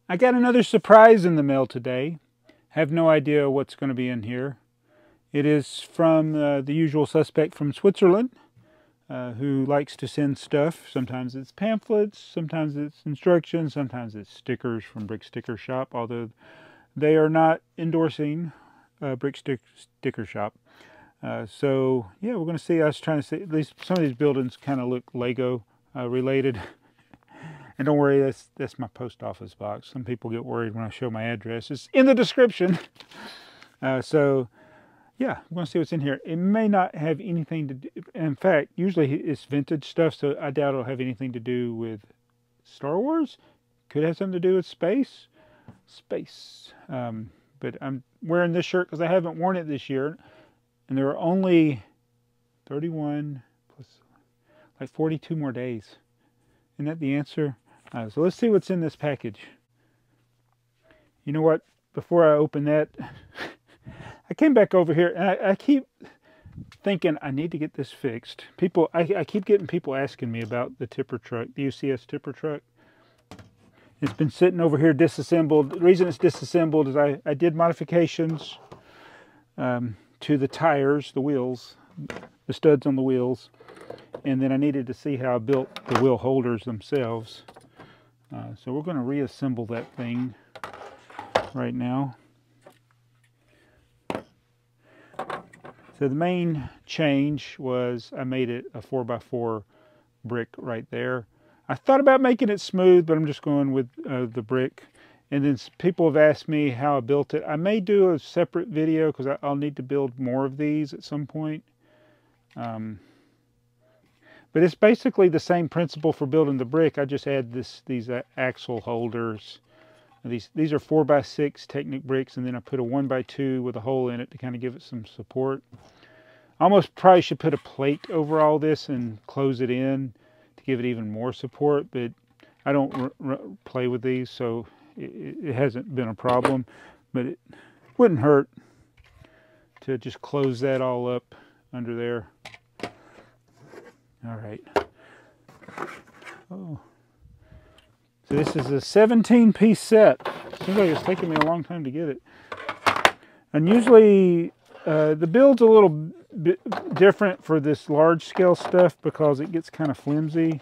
I got another surprise in the mail today. Have no idea what's going to be in here. It is from the usual suspect from Switzerland, who likes to send stuff. Sometimes it's pamphlets, sometimes it's instructions, sometimes it's stickers from Brick Sticker Shop, although they are not endorsing Brick Sticker Shop. So yeah, we're going to see. I was trying to see, at least some of these buildings kind of look Lego related. And don't worry, that's my post office box. Some people get worried when I show my address. It's in the description. So yeah, we're going to see what's in here. It may not have anything to do, in fact, usually it's vintage stuff, so I doubt it'll have anything to do with Star Wars. Could have something to do with space. But I'm wearing this shirt because I haven't worn it this year. And there are only 31 plus like 42 more days. Isn't that the answer? So let's see what's in this package. You know what? Before I open that, I came back over here and I keep thinking I need to get this fixed. I keep getting people asking me about the tipper truck, the UCS Tipper Truck. It's been sitting over here disassembled. The reason it's disassembled is I did modifications to the tires, the wheels, the studs on the wheels. And then I needed to see how I built the wheel holders themselves. So we're going to reassemble that thing right now. So the main change was I made it a 4x4 brick right there. I thought about making it smooth, but I'm just going with the brick. And then people have asked me how I built it. I may do a separate video because I'll need to build more of these at some point. But it's basically the same principle for building the brick. I just add these axle holders. These are 4x6 Technic bricks, and then I put a 1x2 with a hole in it to kind of give it some support. I almost probably should put a plate over all this and close it in to give it even more support, but I don't play with these, so it hasn't been a problem. But it wouldn't hurt to just close that all up under there. All right. Oh. So this is a 17-piece set. Seems like it's taken me a long time to get it. And usually the build's a little bit different for this large scale stuff because it gets kind of flimsy.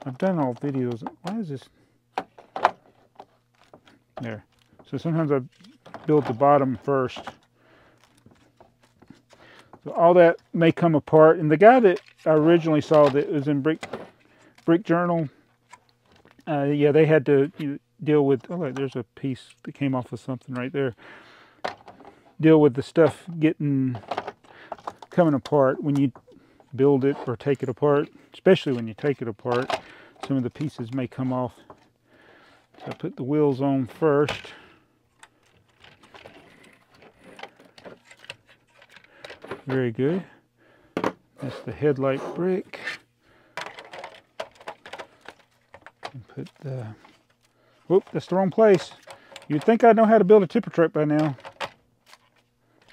I've done all videos. Why is this? There. So sometimes I build the bottom first. So all that may come apart. And the guy that I originally saw that was in Brick Journal, yeah, they had to deal with, oh, there's a piece that came off of something right there. Deal with the stuff coming apart when you build it or take it apart. Especially when you take it apart, some of the pieces may come off. So I put the wheels on first. Very good. That's the headlight brick. And put the... Whoop, that's the wrong place. You'd think I'd know how to build a tipper truck by now.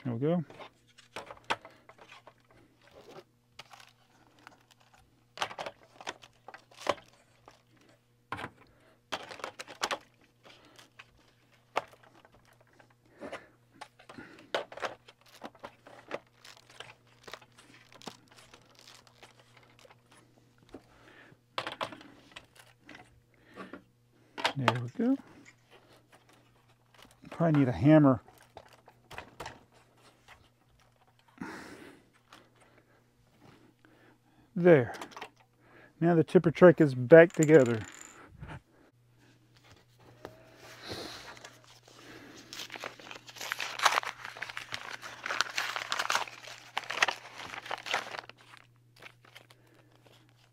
There we go. There we go. Probably need a hammer. There. Now the tipper truck is back together.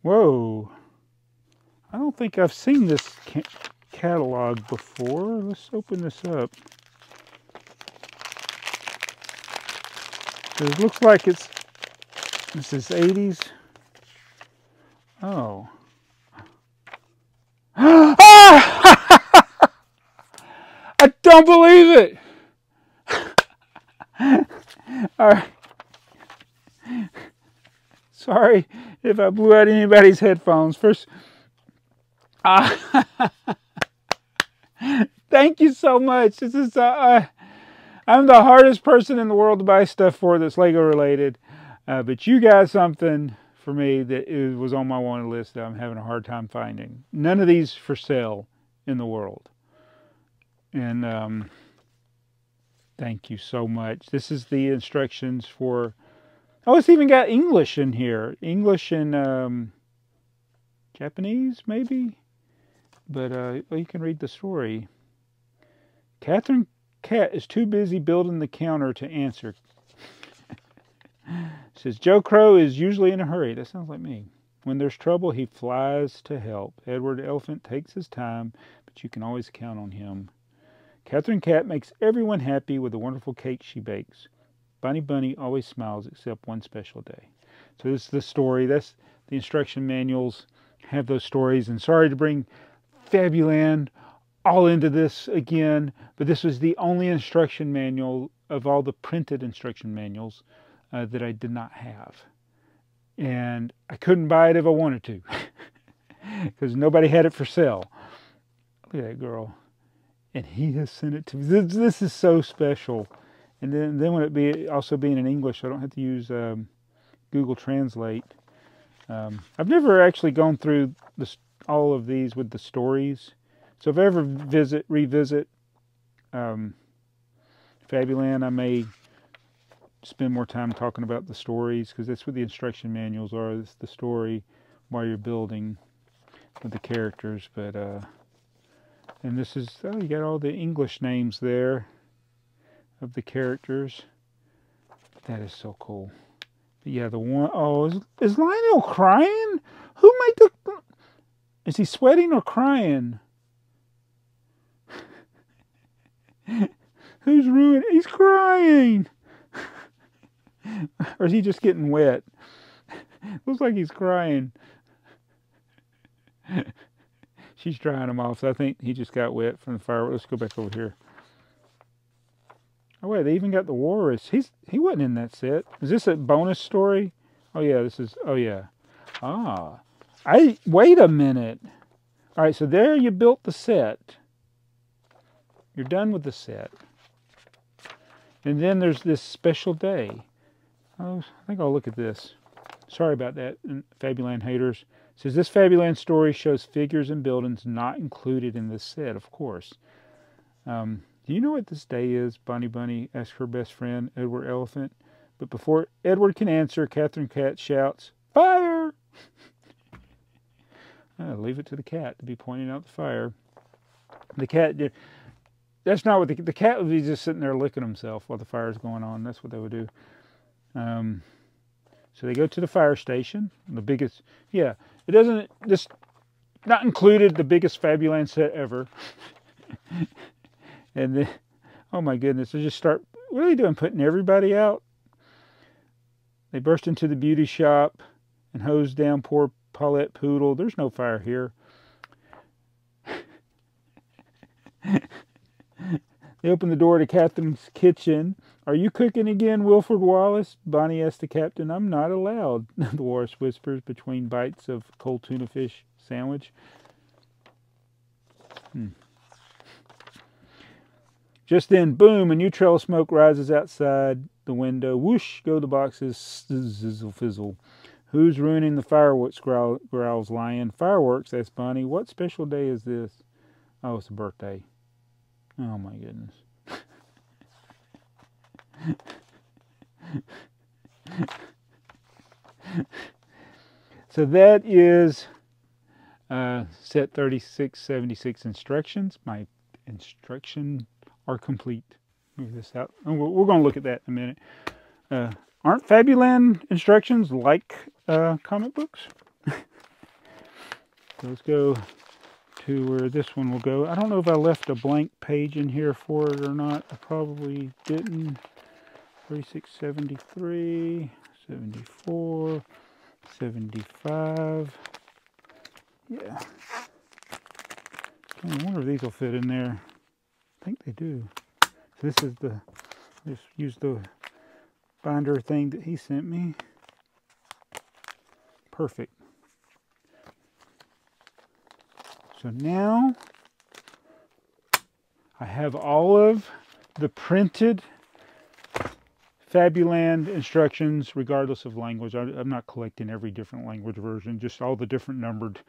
Whoa. I don't think I've seen this catalog before. Let's open this up. So it looks like this is 80s. Oh. I don't believe it. All right. Sorry if I blew out anybody's headphones. First, Thank you so much. This is I'm the hardest person in the world to buy stuff for that's Lego related, but you got something for me that was on my wanted list that I'm having a hard time finding. None of these for sale in the world, and thank you so much. This is the instructions for. Oh, it's even got English in here. English and Japanese, maybe. But well, you can read the story. Catherine Cat is too busy building the counter to answer. Says Joe Crow is usually in a hurry. That sounds like me. When there's trouble, he flies to help. Edward Elephant takes his time, but you can always count on him. Catherine Cat makes everyone happy with the wonderful cake she bakes. Bunny Bunny always smiles except one special day. So this is the story. That's the instruction manuals have those stories. And sorry to bring Fabuland all into this again, but this was the only instruction manual of all the printed instruction manuals that I did not have. And I couldn't buy it if I wanted to because nobody had it for sale. Look at that girl. And he has sent it to me. This is so special. And then when it be also being in English, I don't have to use Google Translate. I've never actually gone through all of these with the stories. So if I ever revisit Fabuland, I may spend more time talking about the stories because that's what the instruction manuals are. It's the story while you're building with the characters. But and this is, oh, you got all the English names there of the characters. That is so cool. But yeah, the one, oh, is Lionel crying? Who made the, is he sweating or crying? Who's ruined? He's crying. Or is he just getting wet? Looks like he's crying. She's drying him off, so I think he just got wet from the fireworks. Let's go back over here. Oh wait, they even got the walrus. He wasn't in that set. Is this a bonus story? Oh yeah, this is, oh yeah. Ah. Wait a minute. Alright, so there you built the set. You're done with the set. And then there's this special day. Oh, I think I'll look at this. Sorry about that, Fabuland haters. It says, this Fabuland story shows figures and buildings not included in this set, of course. Do you know what this day is? Bunny Bunny asks her best friend, Edward Elephant. But before Edward can answer, Catherine Cat shouts, fire! Leave it to the cat to be pointing out the fire. The cat did. That's not what the cat would be just sitting there licking himself while the fire's going on. That's what they would do. So they go to the fire station. The biggest, yeah, it doesn't, this, not included the biggest Fabuland set ever. And then, oh my goodness, they just start, what are they doing, putting everybody out? They burst into the beauty shop and hose down poor Paulette Poodle. There's no fire here. They open the door to Catherine's kitchen. Are you cooking again, Wilford Wallace? Bonnie asks the captain. I'm not allowed, the walrus whispers between bites of cold tuna fish sandwich. Just then, boom, a new trail of smoke rises outside the window. Whoosh, go the boxes, sizzle, fizzle. Who's ruining the fireworks, growls Lion. Fireworks, asks Bonnie. What special day is this? Oh, it's a birthday. Oh my goodness. So that is set 3676 instructions. My instructions are complete. Move this out. We're going to look at that in a minute. Aren't Fabuland instructions like comic books? So let's go to where this one will go. I don't know if I left a blank page in here for it or not. I probably didn't. 3673, 74, 75. Yeah. I wonder if these will fit in there. I think they do. So this is the, just use the binder thing that he sent me. Perfect. So now I have all of the printed Fabuland instructions, regardless of language. I'm not collecting every different language version, just all the different numbered.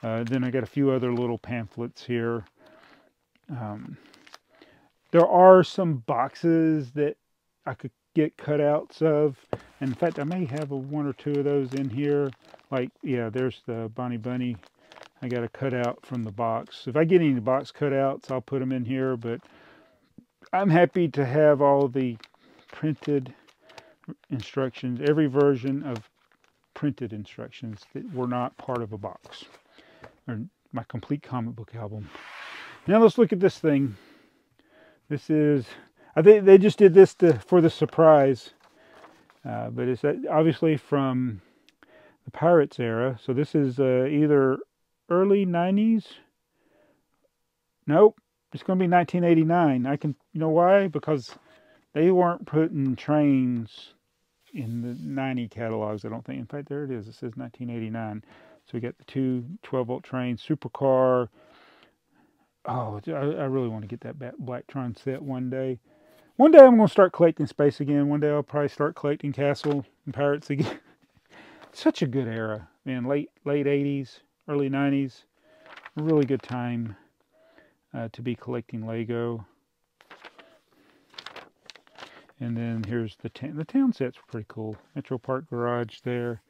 Then I got a few other little pamphlets here. There are some boxes that I could get cutouts of. And in fact, I may have one or two of those in here. Like, yeah, there's the Bonnie Bunny. I got a cutout from the box. If I get any box cutouts, I'll put them in here. But I'm happy to have all the printed instructions, every version of printed instructions that were not part of a box. Or my complete comic book album. Now let's look at this thing. This is, I think they just did this for the surprise. But it's obviously from the Pirates era. So this is either early 90s. Nope, it's going to be 1989. You know why? Because they weren't putting trains in the 90 catalogs, I don't think. In fact, there it is. It says 1989. So we got the two 12-volt trains, supercar. Oh, I really want to get that Blacktron set one day. One day I'm going to start collecting space again. One day I'll probably start collecting Cassville and Pirates again. Such a good era, man. Late 80s, early 90s. A really good time to be collecting Lego. And then here's the town sets were pretty cool. Metro Park Garage there.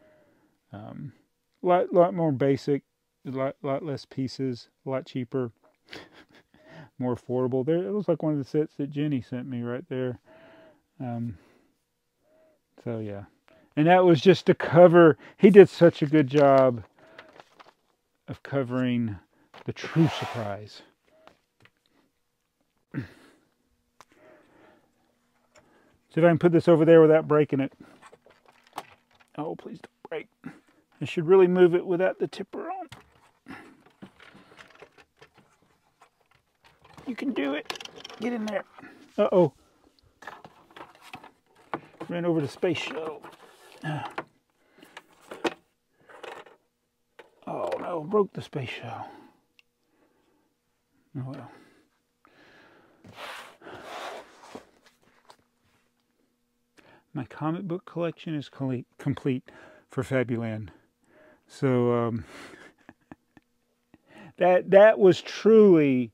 Lot more basic, a lot less pieces, a lot cheaper, more affordable. There, it was like one of the sets that Jenny sent me right there. So yeah, and that was just to cover. He did such a good job of covering the true surprise. See if I can put this over there without breaking it. Oh, please don't break. I should really move it without the tipper on. You can do it. Get in there. Uh-oh. Ran over the space shuttle. Oh no, broke the space shuttle. Oh well. My comic book collection is complete for Fabuland. So that was truly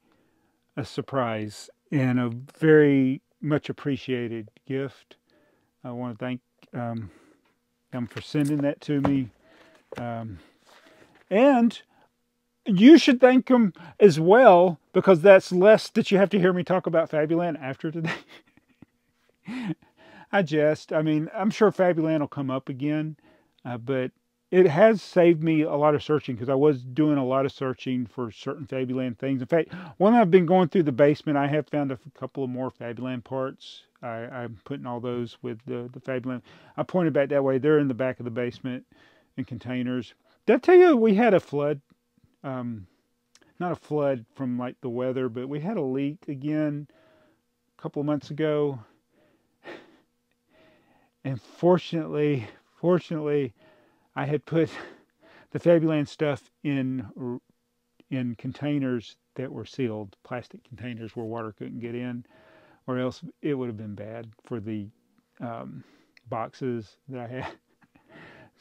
a surprise and a very much appreciated gift. I want to thank them for sending that to me. And you should thank them as well, because that's less that you have to hear me talk about Fabuland after today. I mean, I'm sure Fabuland will come up again, but it has saved me a lot of searching, because I was doing a lot of searching for certain Fabuland things. In fact, when I've been going through the basement, I have found a couple of more Fabuland parts. I'm putting all those with the Fabuland. I pointed back that way. They're in the back of the basement in containers. Did I tell you we had a flood? Not a flood from like the weather, but we had a leak again a couple of months ago. And fortunately, I had put the Fabuland stuff in containers that were sealed, plastic containers where water couldn't get in, or else it would have been bad for the boxes that I had.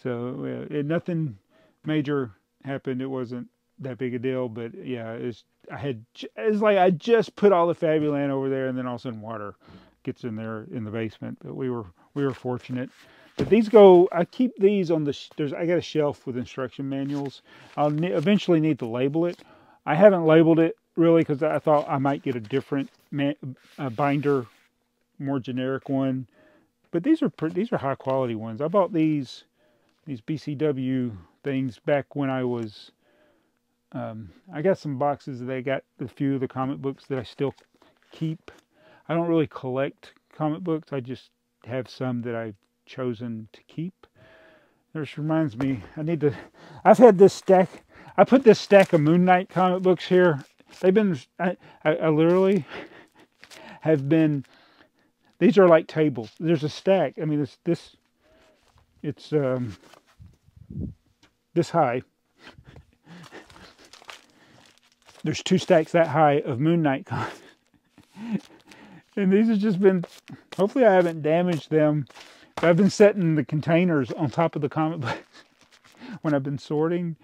So nothing major happened. It wasn't that big a deal, but yeah, it's like I just put all the Fabuland over there, and then all of a sudden water gets in there in the basement. But we were fortunate. But these go, I keep these on I got a shelf with instruction manuals. I'll eventually need to label it. I haven't labeled it really because I thought I might get a different binder, more generic one. But these are high quality ones. I bought these BCW things back when I was, I got some boxes that I got a few of the comic books that I still keep. I don't really collect comic books. I just have some that I've chosen to keep. This reminds me, I've had this stack, I put this stack of Moon Knight comic books here. They've been, I literally have been, these are like tables. There's a stack. I mean, it's this high. There's 2 stacks that high of Moon Knight comics. And these have just been, hopefully I haven't damaged them. I've been setting the containers on top of the comic books when I've been sorting.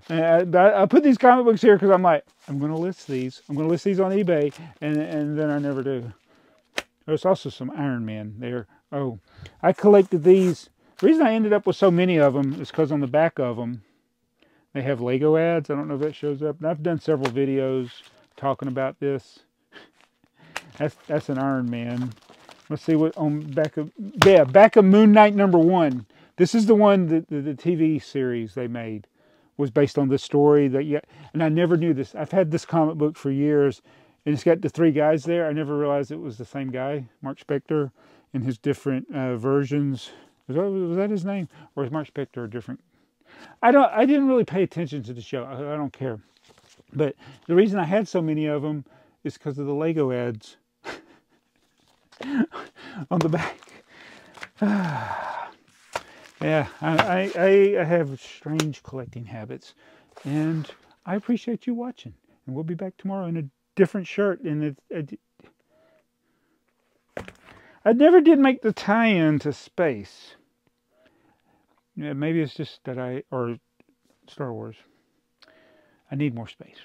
And I put these comic books here because I'm like, I'm going to list these. I'm going to list these on eBay. And then I never do. There's also some Iron Man there. Oh, I collected these. The reason I ended up with so many of them is because on the back of them, they have Lego ads. I don't know if that shows up. And I've done several videos talking about this. That's an Iron Man. Let's see what on back of, yeah, back of Moon Knight #1. This is the one that the TV series they made was based on this story that, yeah, and I never knew this. I've had this comic book for years, and it's got the 3 guys there. I never realized it was the same guy, Mark Spector, in his different versions. Was that his name, or is Mark Spector a different? I didn't really pay attention to the show. I don't care. But the reason I had so many of them is because of the Lego ads on the back. Yeah, I have strange collecting habits, and I appreciate you watching. And we'll be back tomorrow in a different shirt. And I never did make the tie-in to space. Yeah, maybe it's just that or Star Wars. I need more space.